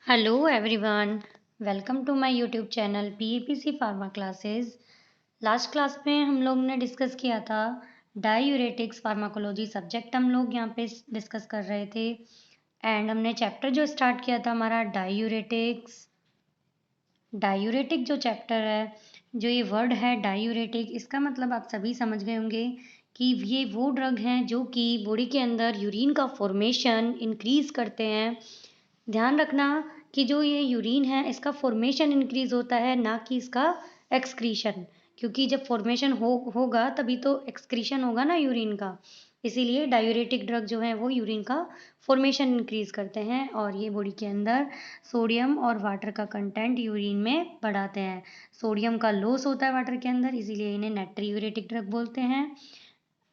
Hello everyone, welcome to my YouTube channel PAPC pharma classes. Last class में हम लोग ने डिस्कस किया था डायूरेटिक्स फार्माकोलॉजी सब्जेक्ट हम लोग यहाँ पे डिस्कस कर रहे थे। एंड हमने चैप्टर जो स्टार्ट किया था हमारा डायूरेटिक्स। डायूरेटिक जो चैप्टर है, जो ये वर्ड है डायूरेटिक, इसका मतलब आप सभी समझ गए होंगे कि ये वो ड्रग हैं जो कि बॉडी के अंदर यूरिन का फॉर्मेशन इंक्रीज करते हैं। ध्यान रखना कि जो ये यूरिन है इसका फॉर्मेशन इंक्रीज होता है, ना कि इसका एक्सक्रीशन, क्योंकि जब फॉर्मेशन होगा तभी तो एक्सक्रीशन होगा ना यूरिन का। इसीलिए डायूरेटिक ड्रग जो है वो यूरिन का फॉर्मेशन इंक्रीज करते हैं और ये बॉडी के अंदर सोडियम और वाटर का कंटेंट यूरिन में बढ़ाते हैं। सोडियम का लॉस होता है वाटर के अंदर, इसीलिए इन्हें नाइट्रियूरेटिक ड्रग बोलते हैं।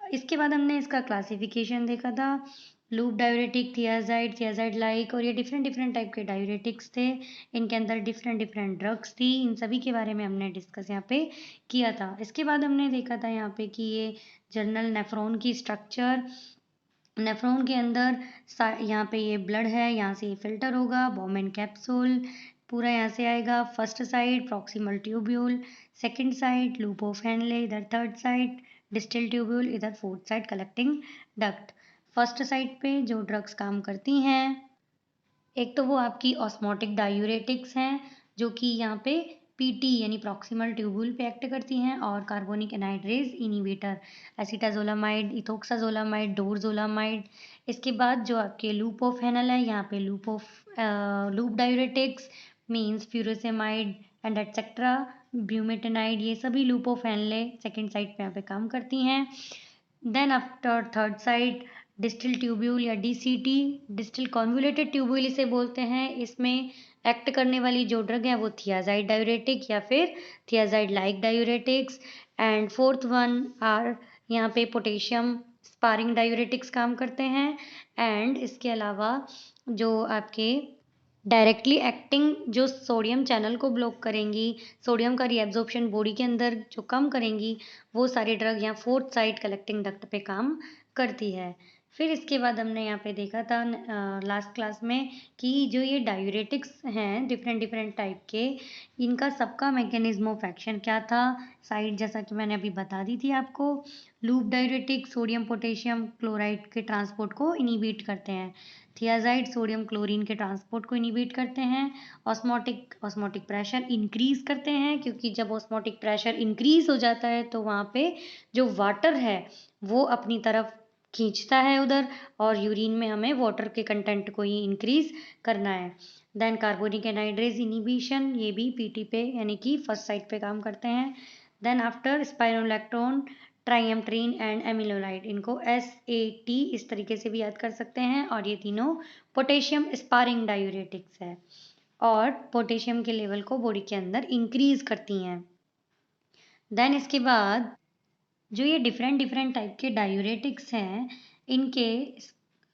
इसके बाद हमने इसका क्लासिफिकेशन देखा था, loop diuretic, thiazide, thiazide like, और ये डिफरेंट डिफरेंट टाइप के डायूरेटिक्स थे। इनके अंदर डिफरेंट डिफरेंट ड्रग्स थी, इन सभी के बारे में हमने डिस्कस यहाँ पे किया था। इसके बाद हमने देखा था यहाँ पे कि ये जर्नल नेफ्रॉन की स्ट्रक्चर, नेफ्रॉन के अंदर यहाँ पे ये ब्लड है, यहाँ से ये फिल्टर होगा, बोमेन कैप्सूल पूरा यहाँ से आएगा। First side proximal tubule, second side loop of Henley, इधर थर्ड साइड डिस्टल ट्यूब्यूल, इधर fourth side collecting duct. First side पे जो ड्रग्स काम करती हैं, एक तो वो आपकी ऑस्मोटिक डायूरेटिक्स हैं जो कि यहाँ पे पीटी यानी प्रॉक्सिमल ट्यूब्यूल पे एक्ट करती हैं, और carbonic anhydrase inhibitor, acetazolamide, ethoxzolamide, dorzolamide. इसके बाद जो आपके लूप ऑफ हेनल है, यहाँ पे loop diuretics means furosemide and etcetera, bumetanide, ये सभी loop of Henle second side पे यहाँ पे काम करती हैं। Then after third side distal tubule या डीसीटी, डिस्टल कॉन्वुलेटेड ट्यूब्यूल इसे बोलते हैं। इसमें एक्ट करने वाली जो ड्रग है वो थियाजाइड डायूरेटिक या फिर thiazide like diuretics. And fourth one are यहाँ पे पोटेशियम स्पारिंग डायूरेटिक्स काम करते हैं। एंड इसके अलावा जो आपके डायरेक्टली एक्टिंग जो सोडियम चैनल को ब्लॉक करेंगी, सोडियम का रीएब्जॉर्प्शन बॉडी के अंदर जो कम करेंगी, वो सारी ड्रग यहाँ फोर्थ साइड कलेक्टिंग डक्ट पे काम करती है। फिर इसके बाद हमने यहाँ पे देखा था लास्ट क्लास में कि जो ये डायूरेटिक्स हैं डिफरेंट डिफरेंट टाइप के, इनका सबका मैकेनिज्म ऑफ एक्शन क्या था। साइड जैसा कि मैंने अभी बता दी थी आपको, loop diuretic sodium potassium chloride के ट्रांसपोर्ट को इनिबिट करते हैं। थियाजाइड सोडियम क्लोरीन के ट्रांसपोर्ट को इनिबिट करते हैं। ऑस्मोटिक प्रेशर इंक्रीज करते हैं, क्योंकि जब ऑस्मोटिक प्रेशर इंक्रीज हो जाता है तो वहाँ पे जो वाटर है वो अपनी तरफ खींचता है उधर, और यूरिन में हमें वाटर के कंटेंट को ही इंक्रीज करना है। देन कार्बोनिक एनहाइड्रेज इनिबिशन, ये भी पीटी पे यानी कि फर्स्ट साइड पे काम करते हैं। देन आफ्टर स्पाइरोलैक्टोन, ट्राइएम्ट्रीन एंड एमिलोलाइड, इनको SAT इस तरीके से भी याद कर सकते हैं, और ये तीनों पोटेशियम स्पारिंग डायूरेटिक्स है और पोटेशियम के लेवल को बॉडी के अंदर इंक्रीज करती हैं। देन इसके बाद जो ये डिफरेंट डिफरेंट टाइप के डायूरेटिक्स हैं, इनके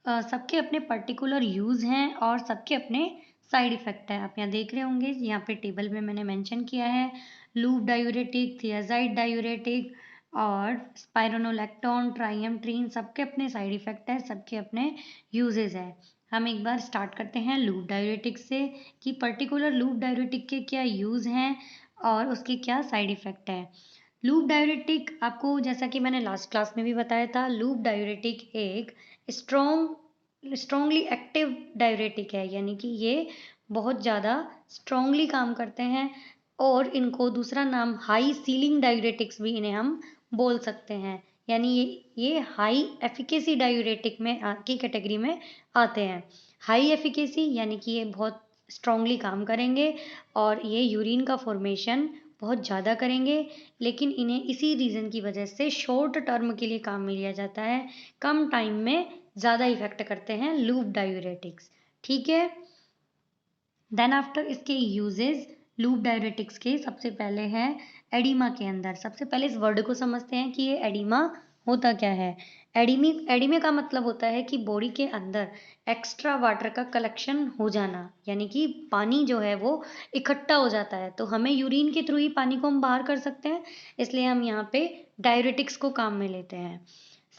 सबके अपने पर्टिकुलर यूज़ हैं और सबके अपने साइड इफ़ेक्ट है। आप यहाँ देख रहे होंगे, यहाँ पे टेबल में मैंने मेंशन किया है, लूप डायूरेटिक, थियाजाइड डायूरेटिक और स्पाइरोनोलैक्टोन, ट्राइएम्ट्रीन, सबके अपने साइड इफ़ेक्ट है, सबके अपने यूजेस है। हम एक बार स्टार्ट करते हैं लूप डायूरेटिक से कि पर्टिकुलर लूप डायूरेटिक के क्या यूज़ हैं और उसके क्या साइड इफ़ेक्ट है। लूप डायूरेटिक आपको, जैसा कि मैंने लास्ट क्लास में भी बताया था, लूप डायूरेटिक एक स्ट्रॉन्गली एक्टिव डायूरेटिक है, यानी कि ये बहुत ज़्यादा स्ट्रॉन्गली काम करते हैं, और इनको दूसरा नाम हाई सीलिंग डायूरेटिक्स भी इन्हें हम बोल सकते हैं। यानी ये हाई एफिकेसी डायूरेटिक में की कैटेगरी में आते हैं। हाई एफिकेसी यानी कि ये बहुत स्ट्रॉन्गली काम करेंगे और ये यूरिन का फॉर्मेशन बहुत ज़्यादा करेंगे, लेकिन इन्हें इसी रीज़न की वजह से शॉर्ट टर्म के लिए काम में लिया जाता है, कम टाइम में ज़्यादा इफेक्ट करते हैं लूप डायूरेटिक्स। ठीक है। देन आफ्टर इसके यूजेस, लूप डायूरेटिक्स के सबसे पहले है एडिमा के अंदर। सबसे पहले इस वर्ड को समझते हैं कि ये एडिमा होता क्या है। एडिमे का मतलब होता है कि बॉडी के अंदर एक्स्ट्रा वाटर का कलेक्शन हो जाना, यानी कि पानी जो है वो इकट्ठा हो जाता है, तो हमें यूरिन के थ्रू ही पानी को हम बाहर कर सकते हैं, इसलिए हम यहाँ पे डायूरेटिक्स को काम में लेते हैं।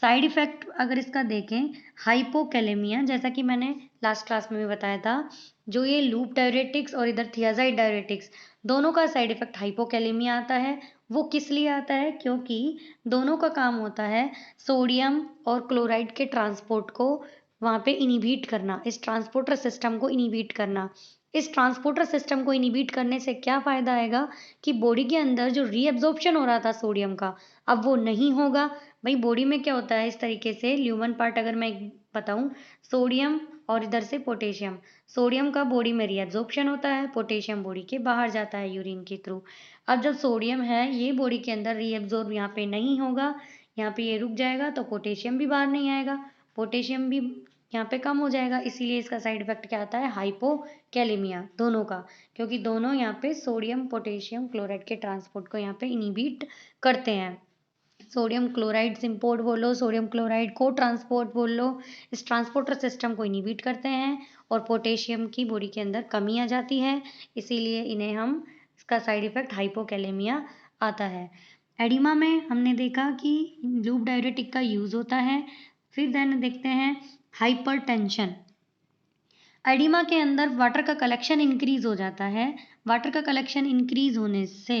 साइड इफेक्ट अगर इसका देखें, हाइपोकैलेमिया, जैसा कि मैंने लास्ट क्लास में भी बताया था, जो ये लूप डायरेटिक्स और इधर थियाजाइड डायरेटिक्स दोनों का साइड इफेक्ट हाइपोकैलेमिया आता है। वो किस लिए आता है? क्योंकि दोनों का काम होता है सोडियम और क्लोराइड के ट्रांसपोर्ट को वहाँ पे इनिबिट करना, इस ट्रांसपोर्टर सिस्टम को इनिबिट करना। इस ट्रांसपोर्टर सिस्टम को इनिबिट करने से क्या फ़ायदा आएगा कि बॉडी के अंदर जो रीअब्जॉर्प्शन हो रहा था सोडियम का, अब वो नहीं होगा। भाई बॉडी में क्या होता है, इस तरीके से ल्यूमन पार्ट अगर मैं बताऊं, सोडियम और इधर से पोटेशियम, सोडियम का बॉडी में रीअब्जॉर्प्शन होता है, पोटेशियम बॉडी के बाहर जाता है यूरिन के थ्रू। अब जब सोडियम है ये बॉडी के अंदर रीअब्जॉर्ब यहाँ पे नहीं होगा, यहाँ पे ये रुक जाएगा, तो पोटेशियम भी बाहर नहीं आएगा, पोटेशियम भी यहाँ पे कम हो जाएगा। इसीलिए इसका साइड इफेक्ट क्या आता है? हाइपोकैलेमिया दोनों का, क्योंकि दोनों यहाँ पे सोडियम पोटेशियम क्लोराइड के ट्रांसपोर्ट को यहाँ पे इनिबिट करते हैं। सोडियम क्लोराइड इम्पोर्ट बोलो, सोडियम क्लोराइड को ट्रांसपोर्ट बोल लो, इस ट्रांसपोर्टर सिस्टम को इनिबिट करते हैं और पोटेशियम की बॉडी के अंदर कमी आ जाती है। इसीलिए इन्हें हम, इसका साइड इफेक्ट हाइपोकैलेमिया आता है। एडिमा में हमने देखा कि लूप डायरेटिक का यूज होता है। फिर देन देखते हैं हाइपरटेंशन। एडिमा के अंदर वाटर का कलेक्शन इंक्रीज हो जाता है। वाटर का कलेक्शन इंक्रीज होने से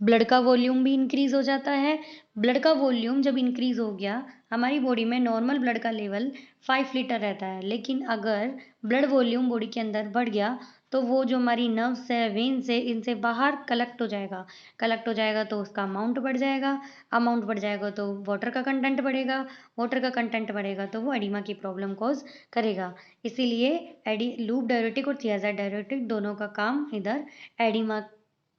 ब्लड का वॉल्यूम भी इंक्रीज हो जाता है। ब्लड का वॉल्यूम जब इंक्रीज हो गया, हमारी बॉडी में नॉर्मल ब्लड का लेवल 5 लीटर रहता है, लेकिन अगर ब्लड वॉल्यूम बॉडी के अंदर बढ़ गया तो वो जो हमारी नर्व्स है, वेन्स है, इनसे बाहर कलेक्ट हो जाएगा। कलेक्ट हो जाएगा तो उसका अमाउंट बढ़ जाएगा, अमाउंट बढ़ जाएगा तो वाटर का कंटेंट बढ़ेगा, वाटर का कंटेंट बढ़ेगा तो वो एडिमा की प्रॉब्लम कॉज करेगा। इसीलिए लूप डायरेटिक और थियाजाइड डायरेटिक दोनों का काम इधर एडिमा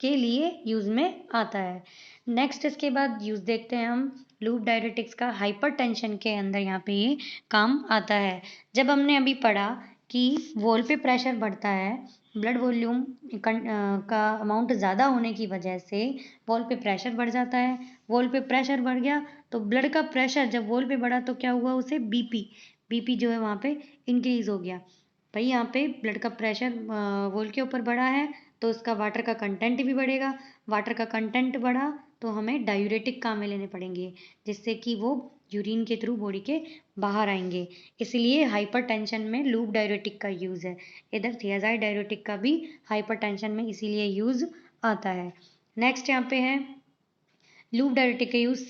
के लिए यूज में आता है। नेक्स्ट इसके बाद यूज देखते हैं हम लूप डायरेटिक्स का हाइपरटेंशन के अंदर, यहाँ पे ये काम आता है। जब हमने अभी पढ़ा कि वॉल पे प्रेशर बढ़ता है, ब्लड वॉल्यूम का अमाउंट ज़्यादा होने की वजह से वॉल पे प्रेशर बढ़ जाता है। वॉल पे प्रेशर बढ़ गया तो ब्लड का प्रेशर जब वॉल पे बढ़ा तो क्या हुआ, उसे बीपी जो है वहाँ पे इंक्रीज हो गया। भाई यहाँ पे ब्लड का प्रेशर वॉल के ऊपर बढ़ा है तो उसका वाटर का कंटेंट भी बढ़ेगा। वाटर का कंटेंट बढ़ा तो हमें डायूरेटिक काम में लेने पड़ेंगे, जिससे कि वो यूरिन के थ्रू बॉडी के बाहर आएंगे। इसलिए हाइपरटेंशन में लूप डायूरेटिक का यूज़ है। इधर थियाजाइड डायूरेटिक का भी हाइपरटेंशन में इसीलिए यूज़ आता है। नेक्स्ट यहाँ पे है लूप डायरेटिक का यूज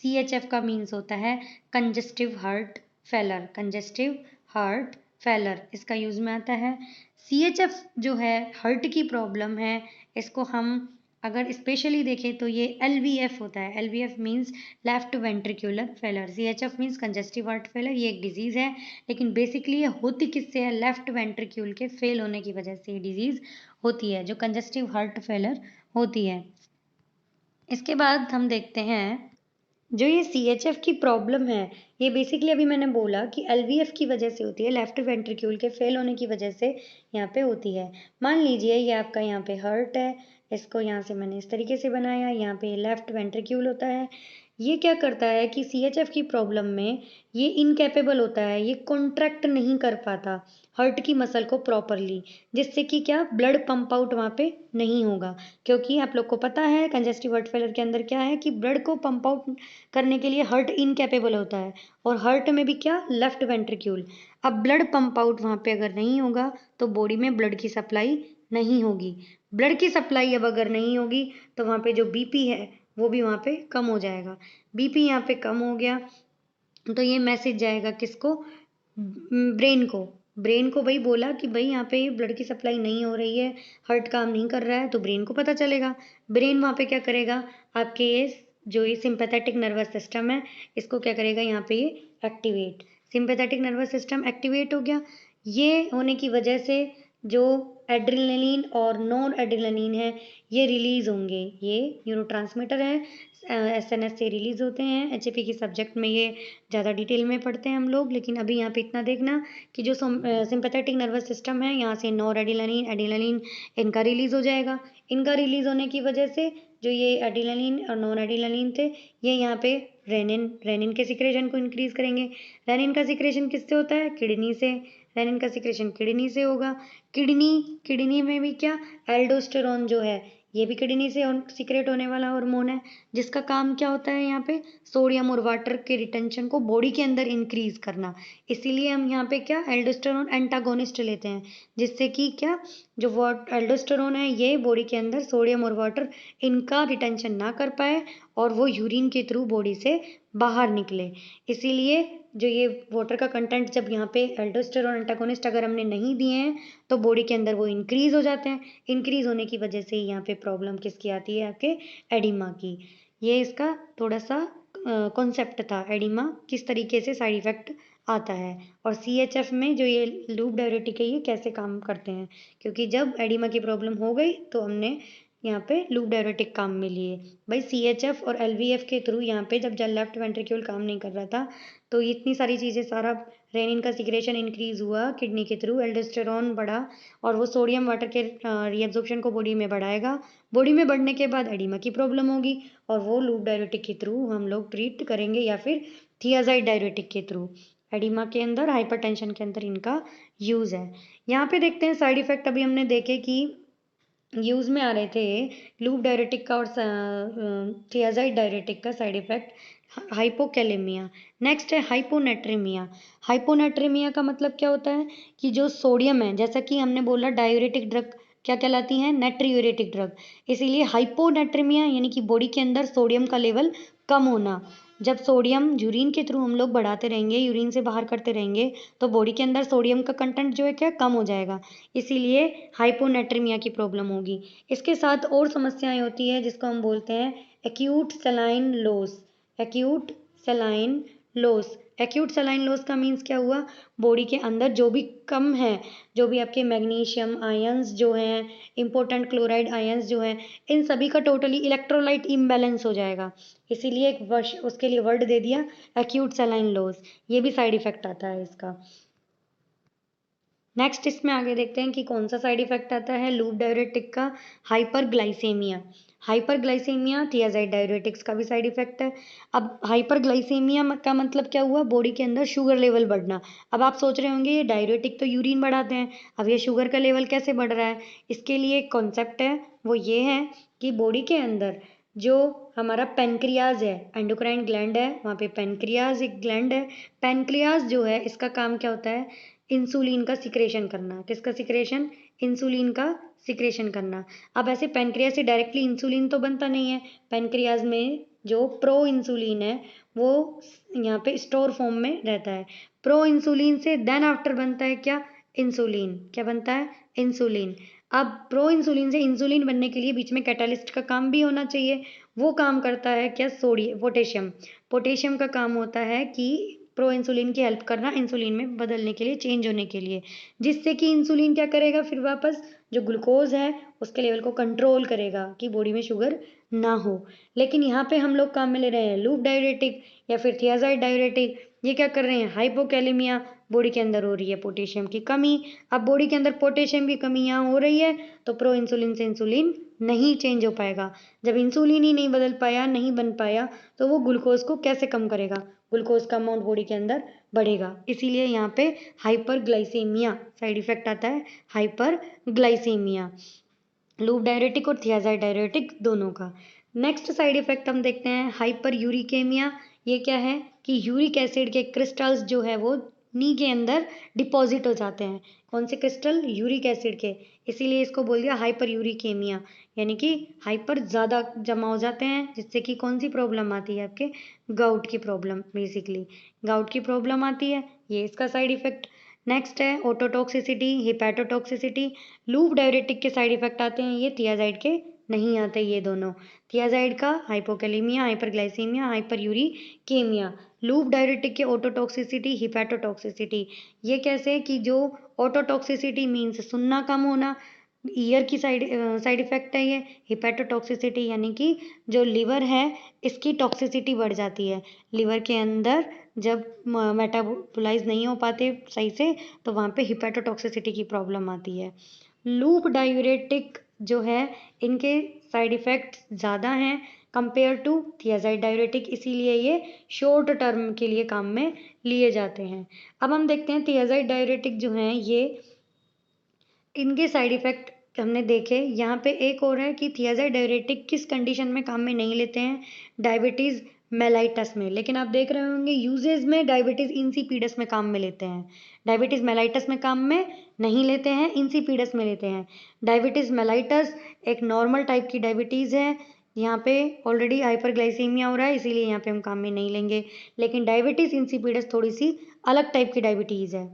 CHF का मीन्स होता है congestive heart failure. Congestive heart failure इसका यूज में आता है। CHF जो है हार्ट की प्रॉब्लम है, इसको हम अगर स्पेशली देखें तो ये LVF होता है। LVF means left ventricular failure. CHF means congestive heart failure. ये एक डिजीज है, लेकिन बेसिकली ये होती किससे है? लेफ्ट वेंट्रिक्यूल के फेल होने की वजह से ये डिजीज होती है, जो कंजेस्टिव हार्ट फेलर होती है। इसके बाद हम देखते हैं जो ये CHF की प्रॉब्लम है, ये बेसिकली अभी मैंने बोला कि LVF की वजह से होती है, लेफ्ट वेंट्रिक्यूल के फेल होने की वजह से यहाँ पे होती है। मान लीजिए ये आपका यहाँ पे हार्ट है, इसको यहाँ से मैंने इस तरीके से बनाया, यहाँ पे लेफ्ट वेंट्रिक्यूल होता है। ये क्या करता है कि CHF की प्रॉब्लम में ये इनकेपेबल होता है, ये कॉन्ट्रैक्ट नहीं कर पाता हार्ट की मसल को प्रॉपरली, जिससे कि क्या ब्लड पंप आउट वहाँ पे नहीं होगा। क्योंकि आप लोग को पता है कंजेस्टिव हार्ट फेलर के अंदर क्या है कि ब्लड को पंप आउट करने के लिए हार्ट इनकेपेबल होता है, और हार्ट में भी क्या? लेफ्ट वेंट्रिक्यूल। अब ब्लड पंप आउट वहाँ पे अगर नहीं होगा तो बॉडी में ब्लड की सप्लाई नहीं होगी। ब्लड की सप्लाई अब अगर नहीं होगी तो वहाँ पे जो बीपी है वो भी वहाँ पे कम हो जाएगा। बीपी यहाँ पे कम हो गया तो ये मैसेज जाएगा किसको? ब्रेन को भाई बोला कि भाई यहाँ पे ब्लड की सप्लाई नहीं हो रही है, हार्ट काम नहीं कर रहा है, तो ब्रेन को पता चलेगा। ब्रेन वहाँ पे क्या करेगा? आपके ये जो ये सिंपैथेटिक नर्वस सिस्टम है, इसको क्या करेगा? यहाँ पे ये activate, sympathetic nervous system activate हो गया। ये होने की वजह से जो एड्रेनलिन और नॉन एड्रेनलिन है ये रिलीज होंगे। ये न्यूरोट्रांसमीटर है, SNS से रिलीज होते हैं। HFE के सब्जेक्ट में ये ज़्यादा डिटेल में पढ़ते हैं हम लोग, लेकिन अभी यहाँ पे इतना देखना कि जो सिंपैथेटिक नर्वस सिस्टम है, यहाँ से नॉर एड्रेनलिन एड्रेनलिन इनका रिलीज हो जाएगा। इनका रिलीज होने की वजह से जो ये एड्रेनलिन और नॉन एड्रेनलिन थे, ये यहाँ पे रेनिन के सिक्रेशन को इंक्रीज करेंगे। रेनिन का सिक्रेशन किससे होता है? किडनी से। रेनिन का सिक्रेशन किडनी से होगा। किडनी में भी क्या? एल्डोस्टेरोन जो है ये भी किडनी से सीक्रेट होने वाला हार्मोन है, जिसका काम क्या होता है यहाँ पे, सोडियम और वाटर के रिटेंशन को बॉडी के अंदर इंक्रीज करना। इसीलिए हम यहाँ पे क्या, एल्डोस्टेरोन एंटागोनिस्ट लेते हैं, जिससे कि क्या, जो एल्डोस्टेरोन है ये बॉडी के अंदर सोडियम और वाटर इनका रिटेंशन ना कर पाए और वो यूरिन के थ्रू बॉडी से बाहर निकले। इसीलिए जो ये वाटर का कंटेंट जब यहाँ पे एल्डोस्टेरोन एंटागोनिस्ट अगर हमने नहीं दिए हैं तो बॉडी के अंदर वो इंक्रीज हो जाते हैं। इंक्रीज होने की वजह से यहाँ पे प्रॉब्लम किसकी आती है, आपके एडिमा की। ये इसका थोड़ा सा कॉन्सेप्ट था, एडिमा किस तरीके से साइड इफेक्ट आता है, और CHF में जो ये लूप डायरेटिक है ये कैसे काम करते हैं, क्योंकि जब एडिमा की प्रॉब्लम हो गई तो हमने यहाँ पे लूप डायरेटिक काम में लिए। भाई CHF और LVF के थ्रू यहाँ पे जब लेफ्ट वेंट्रिक्यूल काम नहीं कर रहा था तो इतनी सारी चीज़ें, सारा रेनिन का सिक्रेशन इंक्रीज हुआ किडनी के थ्रू, एल्डोस्टेरोन बढ़ा और वो सोडियम वाटर के रीअब्जॉर्प्शन को बॉडी में बढ़ाएगा। बॉडी में बढ़ने के बाद एडिमा की प्रॉब्लम होगी और वो लूप डायरेटिक के थ्रू हम लोग ट्रीट करेंगे या फिर थियाजाइड डायरेटिक के थ्रू। एडिमा के अंदर, हाइपरटेंशन के अंदर इनका यूज़ है। यहाँ पे देखते हैं साइड इफेक्ट। अभी हमने देखे कि यूज़ में आ रहे थे लूप डायरेटिक का और थियाजाइड डायरेटिक का साइड इफेक्ट हाइपोकैलेमिया। नेक्स्ट है हाइपोनेट्रीमिया। हाइपोनेट्रीमिया का मतलब क्या होता है कि जो सोडियम है, जैसा कि हमने बोला डायूरेटिक ड्रग क्या कहलाती हैं, नेट्रियूरेटिक ड्रग। इसीलिए हाइपोनेट्रीमिया यानी कि बॉडी के अंदर सोडियम का लेवल कम होना। जब सोडियम यूरिन के थ्रू हम लोग बढ़ाते रहेंगे, यूरिन से बाहर करते रहेंगे, तो बॉडी के अंदर सोडियम का कंटेंट जो है क्या, कम हो जाएगा। इसीलिए हाइपोनेट्रीमिया की प्रॉब्लम होगी। इसके साथ और समस्याएं होती है जिसको हम बोलते हैं acute saline loss. Acute saline loss. Acute saline loss का मीन्स क्या हुआ, बॉडी के अंदर जो भी कम है, जो भी आपके मैग्नीशियम आयंस जो हैं, इंपॉर्टेंट क्लोराइड आयंस जो हैं, इन सभी का टोटली इलेक्ट्रोलाइट इम्बैलेंस हो जाएगा। इसीलिए एक वर्ष उसके लिए वर्ड दे दिया एक्यूट सलाइन लॉस। ये भी साइड इफेक्ट आता है इसका। नेक्स्ट इसमें आगे देखते हैं कि कौन सा साइड इफेक्ट आता है लूप डायरेटिक का, हाइपरग्लाइसेमिया। हाइपरग्लाइसेमिया थियाजाइड डायरेटिक्स का भी साइड इफेक्ट है। अब हाइपरग्लाइसेमिया का मतलब क्या हुआ, बॉडी के अंदर शुगर लेवल बढ़ना। अब आप सोच रहे होंगे ये डायरेटिक तो यूरिन बढ़ाते हैं, अब ये शुगर का लेवल कैसे बढ़ रहा है। इसके लिए एक कॉन्सेप्ट है, वो ये है कि बॉडी के अंदर जो हमारा पेनक्रियाज है, एंडोक्राइन ग्लैंड है, वहाँ पे पेनक्रियाज एक ग्लैंड है। पेनक्रियाज जो है इसका काम क्या होता है, इंसुलिन का सिक्रेशन करना। किसका सिक्रेशन, इंसुलिन का सिक्रेशन करना। अब ऐसे पेनक्रियाज से डायरेक्टली इंसुलिन तो बनता नहीं है, पेनक्रियाज में जो प्रो इंसुलिन है वो यहाँ पे स्टोर फॉर्म में रहता है। प्रो इंसुलिन से देन आफ्टर बनता है क्या, इंसुलिन। क्या बनता है, इंसुलिन। अब प्रो इंसुलिन से इंसुलिन बनने के लिए बीच में कैटालिस्ट का काम भी होना चाहिए। वो काम करता है क्या, सोडियम, पोटेशियम। पोटेशियम का काम होता है कि प्रो इंसुलिन की हेल्प करना इंसुलिन में बदलने के लिए, चेंज होने के लिए, जिससे कि इंसुलिन क्या करेगा, फिर वापस जो ग्लूकोज है उसके लेवल को कंट्रोल करेगा कि बॉडी में शुगर ना हो। लेकिन यहाँ पे हम लोग काम में ले रहे हैं लूप डायरेटिक या फिर थियाजाइड डायरेटिक। ये क्या कर रहे हैं, हाइपोकैलेमिया, बॉडी के अंदर हो रही है पोटेशियम की कमी। अब बॉडी के अंदर पोटेशियम की कमी यहाँ हो रही है तो प्रो इंसुलिन से इंसुलिन नहीं चेंज हो पाएगा। जब इंसुलिन ही नहीं बदल पाया, नहीं बन पाया, तो वो ग्लूकोज को कैसे कम करेगा, ग्लूकोज का अमाउंट बॉडी के अंदर बढ़ेगा। इसीलिए यहाँ पे हाइपरग्लाइसेमिया साइड इफेक्ट आता है, हाइपरग्लाइसेमिया, लूप डायरेटिक और थियाजाइड डायरेटिक दोनों का। नेक्स्ट साइड इफेक्ट हम देखते हैं हाइपर यूरिकेमिया। ये क्या है कि यूरिक एसिड के क्रिस्टल्स जो है वो नी के अंदर डिपॉजिट हो जाते हैं। कौन से क्रिस्टल, यूरिक एसिड के। इसीलिए इसको बोल दिया हाइपर यूरिकेमिया, यानी कि हाइपर ज़्यादा जमा हो जाते हैं, जिससे कि कौन सी प्रॉब्लम आती है, आपके गाउट की प्रॉब्लम। बेसिकली गाउट की प्रॉब्लम आती है, ये इसका साइड इफेक्ट। नेक्स्ट है ओटोटॉक्सिसिटी, हिपैटोटॉक्सिसिटी। लूप डायरेटिक के साइड इफेक्ट आते हैं, ये थियाजाइड के नहीं आते। ये दोनों थियाजाइड का हाइपोकैलेमिया, हाइपरग्लाइसीमिया, हाइपरयूरिकेमिया। लूप डायरेटिक के ओटोटॉक्सिसिटी, हिपैटोटॉक्सिसिटी। ये कैसे कि जो ओटोटॉक्सिसिटी मीन्स सुनना कम होना, ईयर की साइड इफेक्ट है ये। हिपैटोटॉक्सिसिटी यानी कि जो लिवर है इसकी टॉक्सिसिटी बढ़ जाती है। लिवर के अंदर जब मेटाबोलाइज नहीं हो पाते सही से तो वहाँ पे हिपैटोटॉक्सिसिटी की प्रॉब्लम आती है। लूप डायूरेटिक जो है इनके साइड इफ़ेक्ट ज़्यादा हैं कंपेयर टू थियाजाइड डायूरेटिक, इसीलिए ये शॉर्ट टर्म के लिए काम में लिए जाते हैं। अब हम देखते हैं थियाजाइड डायूरेटिक जो हैं ये, इनके साइड इफ़ेक्ट हमने देखे। यहाँ पे एक और है कि थियाज़ाइड डाययूरेटिक किस कंडीशन में काम में नहीं लेते हैं, डायबिटीज़ मेलाइटस में। लेकिन आप देख रहे होंगे यूजेज में डायबिटीज़ इंसिपिडस में काम में लेते हैं, डायबिटीज़ मेलाइटस में काम में नहीं लेते हैं, इंसिपिडस में लेते हैं। डायबिटीज़ मेलाइटस एक नॉर्मल टाइप की डायबिटीज़ है, यहाँ पे ऑलरेडी हाइपरग्लाइसीमिया हो रहा है, इसीलिए यहाँ पे हम काम में नहीं लेंगे। लेकिन डायबिटीज़ इंसिपिडस थोड़ी सी अलग टाइप की डायबिटीज़ है।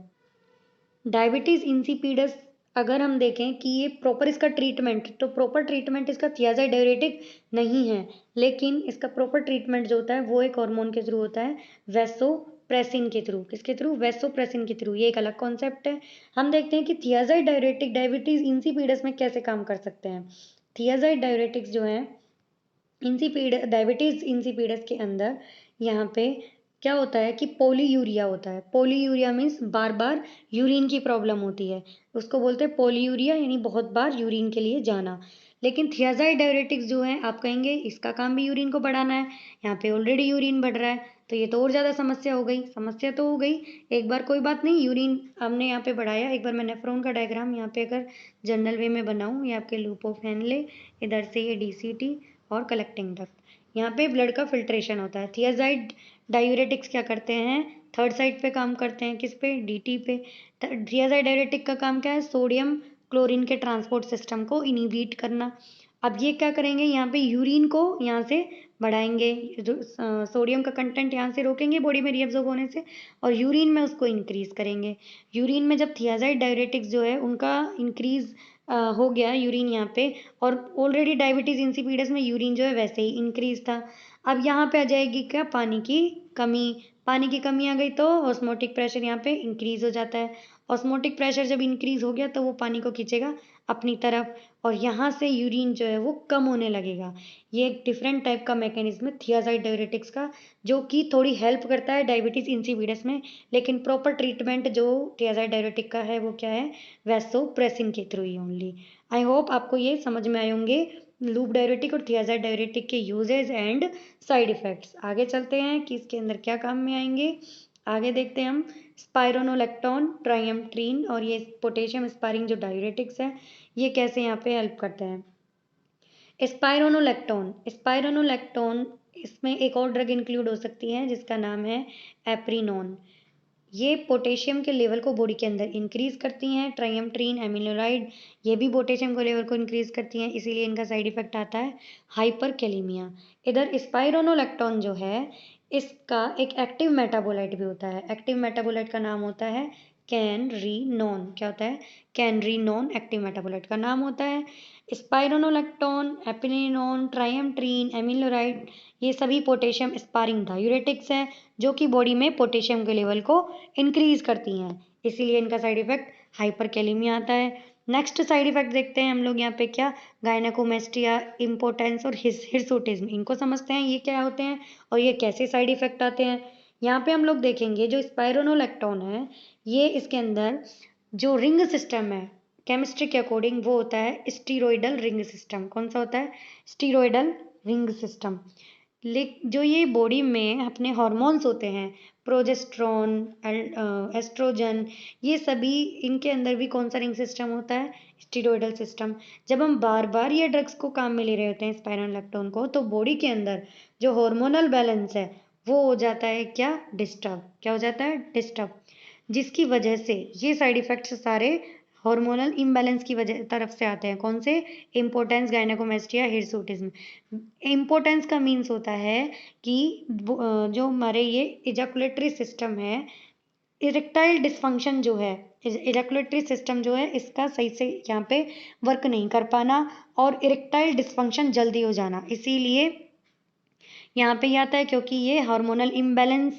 डायबिटीज़ इंसिपिडस अगर हम देखें कि ये प्रॉपर इसका ट्रीटमेंट, तो प्रॉपर ट्रीटमेंट इसका थियाज़ाइड डाययूरेटिक नहीं है, लेकिन इसका प्रॉपर ट्रीटमेंट जो होता है वो एक हार्मोन के थ्रू होता है, वैसोप्रेसिन के थ्रू। किसके थ्रू? वैसोप्रेसिन के थ्रू। ये एक अलग कॉन्सेप्ट है। हम देखते हैं कि थियाज़ाइड डाययूरेटिक डायबिटीज़ इंसिपिडस में कैसे काम कर सकते हैं। थियाज़ाइड डाययूरेटिक्स जो है डायबिटीज़ इंसिपिडस के अंदर यहाँ पे क्या होता है कि पॉलीयूरिया होता है। पॉलीयूरिया मीन्स बार बार यूरिन की प्रॉब्लम होती है, उसको बोलते हैं पॉलीयूरिया, यानी बहुत बार यूरिन के लिए जाना। लेकिन थियाज़ाइड डाययूरेटिक्स जो है आप कहेंगे इसका काम भी यूरिन को बढ़ाना है, यहाँ पे ऑलरेडी यूरिन बढ़ रहा है, तो ये तो और ज़्यादा समस्या हो गई। समस्या तो हो गई एक बार, कोई बात नहीं, यूरिन हमने यहाँ पे बढ़ाया। एक बार मैं नेफ्रॉन का डायग्राम यहाँ पे अगर जनरल वे में बनाऊँ, ये आपके लूप ऑफ हेनले, इधर से ये DCT और कलेक्टिंग डक्ट, यहाँ पे ब्लड का फिल्ट्रेशन होता है। थियाज़ाइड डाययूरेटिक्स क्या करते हैं, थर्ड साइड पे काम करते हैं, किस पे? DT पे। थियाज़ाइड डाययूरेटिक का काम क्या है? सोडियम क्लोरीन के ट्रांसपोर्ट सिस्टम को इनिबिट करना। अब ये क्या करेंगे, यहाँ पे यूरिन को यहाँ से बढ़ाएंगे, सोडियम का कंटेंट यहाँ से रोकेंगे बॉडी में रीअब्जॉर्ब होने से, और यूरिन में उसको इंक्रीज करेंगे। यूरिन में जब थियाज़ाइड डाययूरेटिक्स जो है उनका इंक्रीज हो गया यूरिन यहाँ पे, और ऑलरेडी डायबिटीज़ इंसिपिडस में यूरिन जो है वैसे ही इंक्रीज था। अब यहाँ पे आ जाएगी क्या? पानी की कमी। पानी की कमी आ गई तो ऑस्मोटिक प्रेशर यहाँ पे इंक्रीज हो जाता है। ऑस्मोटिक प्रेशर जब इंक्रीज हो गया तो वो पानी को खींचेगा अपनी तरफ, और यहाँ से यूरिन जो है वो कम होने लगेगा। ये एक डिफरेंट टाइप का मैकेनिज्म है थियाज़ाइड डाययूरेटिक्स का, जो कि थोड़ी हेल्प करता है डायबिटीज़ इंसिपिडस में। लेकिन प्रॉपर ट्रीटमेंट जो थियाज़ाइड डाययूरेटिक का है वो क्या है? वैसोप्रेसिन के through he only. I hope आपको ये समझ में आए होंगे लूप डाययूरेटिक और थियाज़ाइड डाययूरेटिक के यूजेज एंड साइड इफेक्ट्स। आगे चलते हैं कि इसके अंदर क्या काम में आएंगे। आगे देखते हैं हम स्पाइरोनोलेक्टोन, ट्राइएम्ट्रीन और ये पोटेशियम स्पारिंग जो डाययूरेटिक्स है, ये कैसे यहाँ पे हेल्प करते हैं। स्पाइरोनोलेक्टोन इसमें एक और ड्रग इंक्लूड हो सकती है जिसका नाम है एप्रीनोन। ये पोटेशियम के लेवल को बॉडी के अंदर इंक्रीज करती हैं। ट्राइएम्ट्रीन, एमिलोराइड, ये भी पोटेशियम को लेवल को इंक्रीज करती हैं, इसीलिए इनका साइड इफेक्ट आता है हाइपरकैलेमिया। इधर स्पाइरोनोलेक्टोन जो है इसका एक एक्टिव मेटाबोलाइट भी होता है। एक्टिव मेटाबोलाइट का नाम होता है कैनरीनोन। क्या होता है? कैनरीनोन एक्टिव मेटाबोलाइट का नाम होता है। स्पाइरोनोलेक्टोन, एपिनिनोन, ट्राइएम्ट्रीन, एमिलोराइड, ये सभी पोटेशियम स्पारिंग डाययूरेटिक्स हैं जो कि बॉडी में पोटेशियम के लेवल को इंक्रीज करती हैं, इसीलिए इनका साइड इफेक्ट हाइपरकैलेमिया आता है। नेक्स्ट साइड इफेक्ट देखते हैं हम लोग यहाँ पे क्या, गायनेकोमेस्टिया, इम्पोर्टेंस और हिर्सुटिज्म। इनको समझते हैं ये क्या होते हैं और ये कैसे साइड इफेक्ट आते हैं। यहाँ पे हम लोग देखेंगे जो स्पाइरोनोलेक्टोन है, ये इसके अंदर जो रिंग सिस्टम है केमिस्ट्री के अकॉर्डिंग वो होता है स्टीरोइडल रिंग सिस्टम। कौन सा होता है? Steroidal ring system. जो ये बॉडी में अपने हॉर्मोन्स होते हैं, प्रोजेस्ट्रॉन, एस्ट्रोजन, ये सभी इनके अंदर भी कौन सा रिंग सिस्टम होता है? Steroidal system. जब हम बार बार ये ड्रग्स को काम में ले रहे होते हैं स्पाइरोनोलेक्टोन को, तो बॉडी के अंदर जो हार्मोनल बैलेंस है वो हो जाता है क्या? डिस्टर्ब। क्या हो जाता है? डिस्टर्ब। जिसकी वजह से ये साइड इफेक्ट्स सारे हार्मोनल इम्बैलेंस की वजह तरफ से आते हैं। कौन से? Importance, gynaecomastia, hirsutism. इम्पोर्टेंस का मीन्स होता है कि जो हमारे ये इजैकुलेटरी सिस्टम है, इरेक्टाइल डिस्फंक्शन जो है, इजैकुलेटरी सिस्टम जो है इसका सही से यहाँ पे वर्क नहीं कर पाना और इरेक्टाइल डिस्फंक्शन जल्दी हो जाना, इसीलिए यहाँ पे ये आता है क्योंकि ये हार्मोनल इम्बैलेंस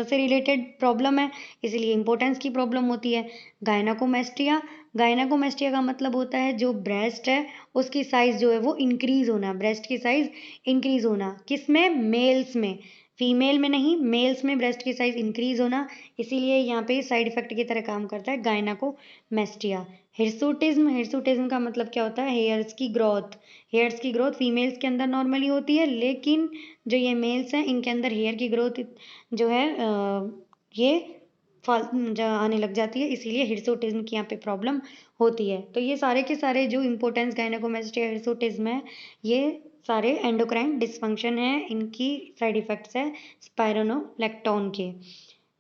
से रिलेटेड प्रॉब्लम है, इसीलिए इम्पोर्टेंस की प्रॉब्लम होती है। गायनेकोमेस्टिया, गायनेकोमेस्टिया का मतलब होता है जो ब्रेस्ट है उसकी साइज जो है वो इंक्रीज होना, ब्रेस्ट की साइज इंक्रीज होना। किसमें? मेल्स में, फीमेल में नहीं, मेल्स में ब्रेस्ट की साइज इंक्रीज होना, इसीलिए यहाँ पे साइड इफेक्ट की तरह काम करता है गायनेकोमेस्टिया। हिर्सुटिज्म, हिर्सुटिज्म का मतलब क्या होता है? हेयर्स की ग्रोथ। हेयर्स की ग्रोथ फीमेल्स के अंदर नॉर्मली होती है, लेकिन जो ये मेल्स हैं इनके अंदर हेयर की ग्रोथ जो है ये आने लग जाती है, इसीलिए हिर्सुटिज्म की यहाँ पे प्रॉब्लम होती है। तो ये सारे के सारे जो इम्पोर्टेंस गायनेकोमेस्टिया हिर्सुटिज्म है, ये सारे एंडोक्राइन डिसफंक्शन है, इनकी साइड इफेक्ट्स है स्पाइरोनोलेक्टोन के।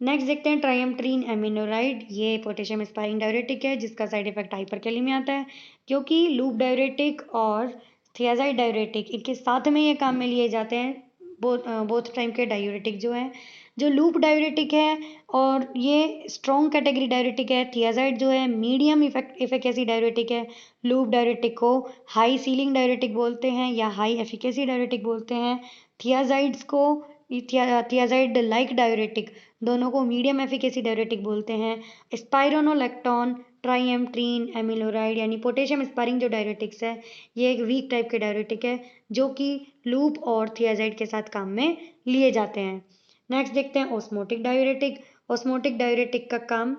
नेक्स्ट देखते हैं ट्राइएम्प्टीन एमिनोराइड। ये पोटेशियम स्पायरिंग डायरेटिक है जिसका साइड इफेक्ट हाइपरकैलेमिया आता है, क्योंकि लूप डायरेटिक और थियाजाइड डायरेटिक इनके साथ में ये काम में लिए जाते हैं। बोथ टाइम के डायूरेटिक जो है, जो लूप डायूरेटिक है और ये स्ट्रॉन्ग कैटेगरी डायूरेटिक है। थियाजाइड जो है मीडियम इफेकेसी डायूरेटिक है। लूप डायूरेटिक को हाई सीलिंग डायूरेटिक बोलते हैं या हाई एफिकेसी डायूरेटिक बोलते हैं। थियाजाइड्स को थियाजाइड लाइक डायूरेटिक दोनों को मीडियम एफिकेसी डायूरेटिक बोलते हैं। स्पाइरोनोलेक्टोन, ट्राइएम्प्टीन एमिलोराइड यानी पोटेशियम स्पायरिंग जो डायूरेटिक्स है, ये एक वीक टाइप के डायूरेटिक है जो कि लूप और थियाजाइड के साथ काम में लिए जाते हैं। नेक्स्ट देखते हैं ऑस्मोटिक डायूरेटिक। ऑस्मोटिक डायूरेटिक का काम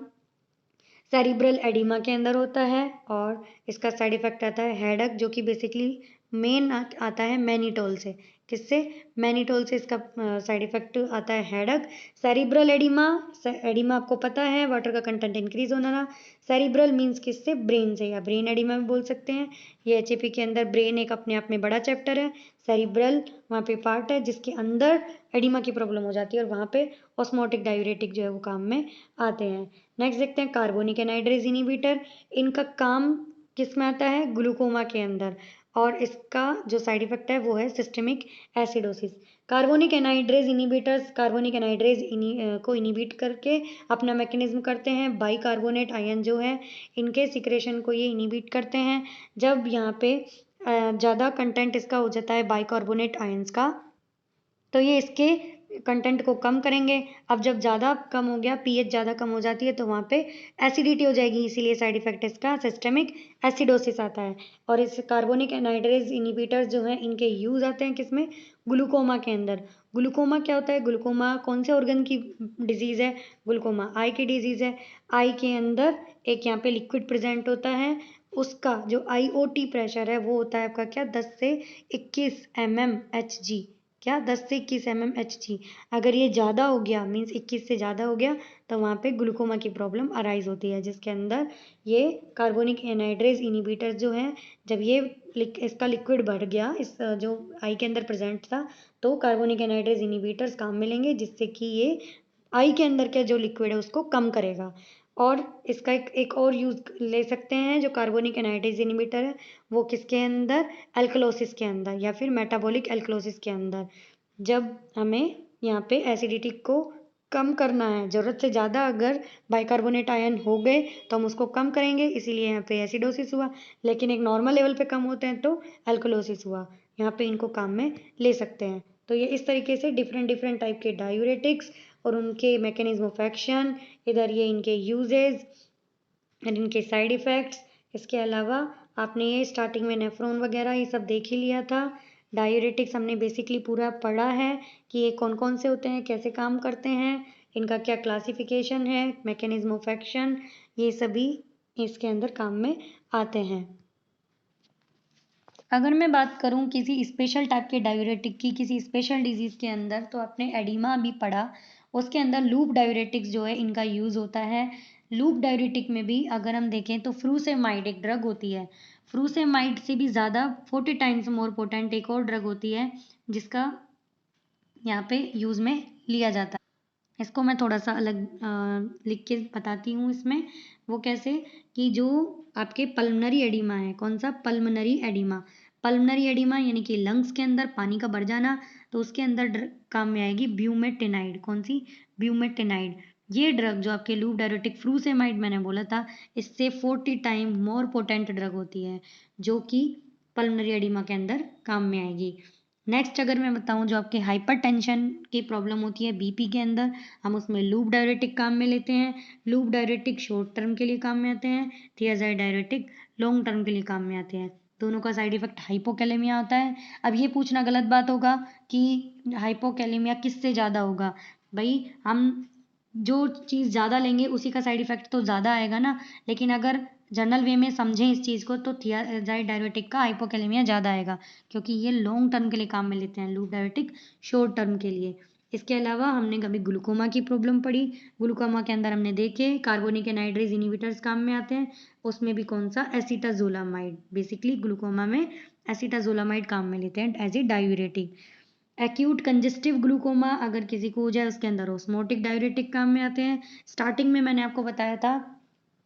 सेरिब्रल एडिमा के अंदर होता है और इसका साइड इफेक्ट आता है हेडक, जो कि बेसिकली मेन आता है मैनिटोल से। किससे? मैनिटोल से इसका साइड इफेक्ट आता है हेडक। सेरिब्रल एडिमा, एडिमा आपको पता है वाटर का कंटेंट इंक्रीज होना ना। सेरिब्रल मीन्स किससे? ब्रेन से, या ब्रेन एडिमा भी बोल सकते हैं। ये एचएपी के अंदर ब्रेन एक अपने आप में बड़ा चैप्टर है। सेरिब्रल वहाँ पे पार्ट है जिसके अंदर एडिमा की प्रॉब्लम हो जाती है और वहाँ पे ऑस्मोटिक डायूरेटिक जो है वो काम में आते हैं। नेक्स्ट देखते हैं कार्बोनिक एनहाइड्रेज इनिबिटर। इनका काम किस में आता है? ग्लूकोमा के अंदर, और इसका जो साइड इफेक्ट है वो है systemic acidosis. Carbonic anhydrase inhibitors carbonic anhydrase को इनिबिट करके अपना मैकेनिज्म करते हैं। बाइकार्बोनेट आयन जो है इनके सिक्रेशन को ये इनिबिट करते हैं। जब यहाँ पे ज़्यादा कंटेंट इसका हो जाता है बाइकार्बोनेट आयंस का, तो ये इसके कंटेंट को कम करेंगे। अब जब ज़्यादा कम हो गया, पीएच ज़्यादा कम हो जाती है, तो वहाँ पे एसिडिटी हो जाएगी, इसीलिए साइड इफेक्ट इसका सिस्टेमिक एसिडोसिस आता है। और इस कार्बोनिक एनहाइड्रेज इनिबिटर्स जो हैं इनके यूज आते हैं किसमें? ग्लूकोमा के अंदर। ग्लूकोमा क्या होता है? ग्लूकोमा कौन से ऑर्गन की डिजीज़ है? ग्लूकोमा आई की डिजीज़ है। आई के अंदर एक यहाँ पे लिक्विड प्रेजेंट होता है, उसका जो आईओटी प्रेशर है वो होता है आपका क्या? 10 से 21 mmHg। क्या? 10 से 21 mmHg। अगर ये ज़्यादा हो गया, मीन्स 21 से ज़्यादा हो गया, तो वहाँ पे ग्लूकोमा की प्रॉब्लम अराइज होती है, जिसके अंदर ये कार्बोनिक एनहाइड्रेज इनिबिटर जो है, जब ये इसका लिक्विड बढ़ गया, इस जो आई के अंदर प्रेजेंट था, तो कार्बोनिक एनहाइड्रेज इनिबिटर्स काम में लेंगे, जिससे कि ये आई के अंदर का जो लिक्विड है उसको कम करेगा। और इसका एक और यूज ले सकते हैं जो कार्बोनिक एनहाइड्रेज इनिबिटर है, वो किसके अंदर? एल्कलोसिस के अंदर या फिर मेटाबॉलिक एल्कलोसिस के अंदर। जब हमें यहाँ पे एसिडिटी को कम करना है, ज़रूरत से ज़्यादा अगर बाइकार्बोनेट आयन हो गए तो हम उसको कम करेंगे, इसीलिए यहाँ पे एसिडोसिस हुआ। लेकिन एक नॉर्मल लेवल पे कम होते हैं तो एल्कलोसिस हुआ। यहाँ पे इनको काम में ले सकते हैं। तो ये इस तरीके से डिफरेंट डिफरेंट टाइप के डायूरेटिक्स और उनके मैकेनिज्म ऑफ एक्शन, इधर ये इनके यूजेज और इनके साइड इफ़ेक्ट्स। इसके अलावा आपने ये स्टार्टिंग में नेफ्रॉन वगैरह ये सब देख ही लिया था। डायूरेटिक्स हमने बेसिकली पूरा पढ़ा है कि ये कौन कौन से होते हैं, कैसे काम करते हैं, इनका क्या क्लासिफिकेशन है, मैकेनिज्म ऑफ एक्शन, ये सभी इसके अंदर काम में आते हैं। अगर मैं बात करूं किसी स्पेशल टाइप के डायूरेटिक की किसी स्पेशल डिजीज़ के अंदर, तो आपने एडिमा अभी पढ़ा, उसके अंदर लूप डायूरेटिक्स जो है इनका यूज़ होता है। लूप डायूरेटिक में भी अगर हम देखें तो फ्रूसेमाइड एक ड्रग होती है। फ्रूसेमाइड से भी ज़्यादा 40 टाइम्स मोर पोटेंट एक और ड्रग होती है जिसका यहाँ पे यूज़ में लिया जाता है। इसको मैं थोड़ा सा अलग लिख के बताती हूँ इसमें। वो कैसे कि जो आपके पल्मनरी एडिमा है, कौन सा? Pulmonary oedema. पल्मनरी एडिमा यानी कि लंग्स के अंदर पानी का बढ़ जाना, तो उसके अंदर काम में आएगी ब्यूमेटेनाइड। कौन सी? ब्यूमेटेनाइड। ये ड्रग जो आपके लूप डायरेटिक फ्रूसेमाइड मैंने बोला था, इससे 40 टाइम मोर पोटेंट ड्रग होती है जो कि पल्मनरी एडिमा के अंदर काम में आएगी। नेक्स्ट अगर मैं बताऊं, जो आपके हाइपरटेंशन की प्रॉब्लम होती है बीपी के अंदर, हम उसमें लूप डायरेटिक काम में लेते हैं। लूप डायरेटिक शॉर्ट टर्म के लिए काम में आते हैं, थियाजाइड डायरेटिक लॉन्ग टर्म के लिए काम में आते हैं। दोनों का साइड इफेक्ट हाइपोकैलेमिया होता है। अब ये पूछना गलत बात होगा कि हाइपोकैलेमिया किससे ज़्यादा होगा। भाई हम जो चीज़ ज़्यादा लेंगे उसी का साइड इफेक्ट तो ज़्यादा आएगा ना। लेकिन अगर जनरल वे में समझें इस चीज़ को, तो थियाजाइड डायरेटिक का हाइपोकैलेमिया ज़्यादा आएगा, क्योंकि ये लॉन्ग टर्म के लिए काम में लेते हैं, लूप डायरेटिक शॉर्ट टर्म के लिए। इसके अलावा हमने कभी ग्लूकोमा की प्रॉब्लम पढ़ी। ग्लूकोमा के अंदर हमने देखे कार्बोनिक एनहाइड्रेज इनहिबिटर्स काम में आते हैं, उसमें भी कौन सा, एसिटाजोलामाइड। बेसिकली ग्लूकोमा में एसिटाजोलामाइड काम में लेते हैं as a diuretic. Acute congestive glaucoma अगर किसी को हो जाए उसके अंदर ऑस्मोटिक डायूरेटिक काम में आते हैं। स्टार्टिंग में मैंने आपको बताया था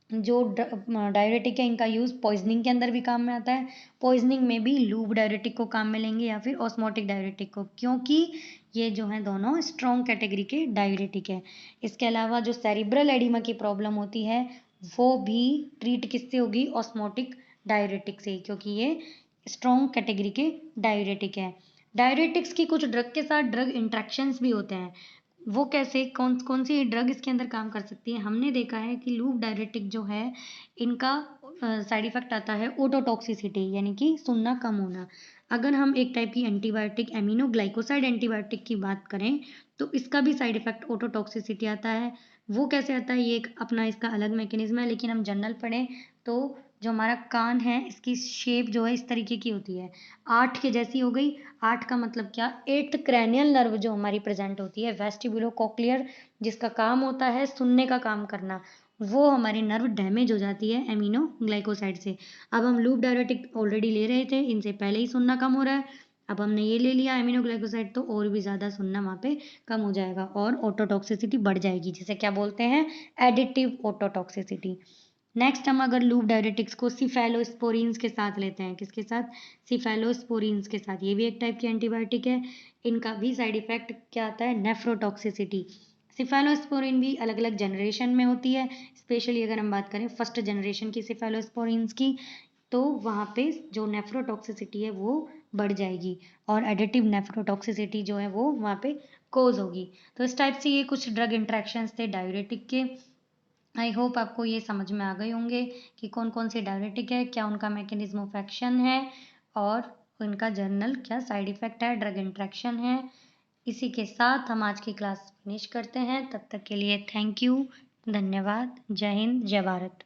जो डायूरेटिक है इनका यूज़ पॉइजनिंग के अंदर भी काम में आता है। पॉइजनिंग में भी लूप डायूरेटिक को काम में लेंगे या फिर ऑस्मोटिक डायूरेटिक को, क्योंकि ये जो है दोनों स्ट्रॉन्ग कैटेगरी के डायूरेटिक है। इसके अलावा जो सेरिब्रल एडिमा की प्रॉब्लम होती है वो भी ट्रीट किससे होगी, ऑस्मोटिक डायूरेटिक से, क्योंकि ये स्ट्रॉन्ग कैटेगरी के डायूरेटिक है। डायूरेटिक्स की कुछ ड्रग के साथ ड्रग इंट्रैक्शंस भी होते हैं। वो कैसे, कौन कौन सी ड्रग इसके अंदर काम कर सकती है। हमने देखा है कि लूप डायूरेटिक जो है इनका साइड इफेक्ट आता है ओटोटॉक्सिसिटी, यानी कि सुन्ना कम होना। अगर हम एक टाइप की एंटीबायोटिक एमिनोग्लाइकोसाइड एंटीबायोटिक की बात करें तो इसका भी साइड इफेक्ट ओटोटॉक्सिसिटी आता है। वो कैसे आता है, ये एक अपना इसका अलग मैकेनिज्म है, लेकिन हम जनरल पढ़ें तो जो हमारा कान है इसकी शेप जो है इस तरीके की होती है, 8 के जैसी हो गई। 8 का मतलब क्या, 8th क्रैनियल नर्व जो हमारी प्रेजेंट होती है, वेस्टिबुलो कॉक्लियर, जिसका काम होता है सुनने का काम करना, वो हमारी नर्व डैमेज हो जाती है एमिनो ग्लाइकोसाइड से। अब हम लूप डायरेटिक ऑलरेडी ले रहे थे, इनसे पहले ही सुनना कम हो रहा है, अब हमने ये ले लिया एमिनो ग्लाइकोसाइड, तो और भी ज़्यादा सुनना वहाँ पे कम हो जाएगा और ऑटोटॉक्सिसिटी बढ़ जाएगी, जिसे क्या बोलते हैं, एडिटिव ऑटोटॉक्सिसिटी। नेक्स्ट हम अगर लूप डायरेटिक्स को सिफेलोस्पोरिन्स के साथ लेते हैं, किसके साथ, सिफेलोस्पोरिन्स के साथ, ये भी एक टाइप की एंटीबायोटिक है। इनका भी साइड इफेक्ट क्या आता है, नेफ्रोटॉक्सिसिटी। सिफेलोस्पोरिन भी अलग अलग जनरेशन में होती है, स्पेशली अगर हम बात करें फर्स्ट जनरेशन की सिफेलोस्पोरिन्स की, तो वहाँ पे जो नेफ्रोटॉक्सिसिटी है वो बढ़ जाएगी और एडिटिव नेफ्रोटॉक्सिसिटी जो है वो वहाँ पे कोज होगी। तो इस टाइप से ये कुछ ड्रग इंट्रैक्शंस थे डायूरेटिक के। आई होप आपको ये समझ में आ गए होंगे कि कौन कौन से डायरेटिक है, क्या उनका मैकेनिज्म ऑफ एक्शन है और उनका जर्नल क्या साइड इफेक्ट है, ड्रग इंट्रैक्शन है। इसी के साथ हम आज की क्लास फिनिश करते हैं। तब तक के लिए थैंक यू, धन्यवाद, जय हिंद, जय भारत।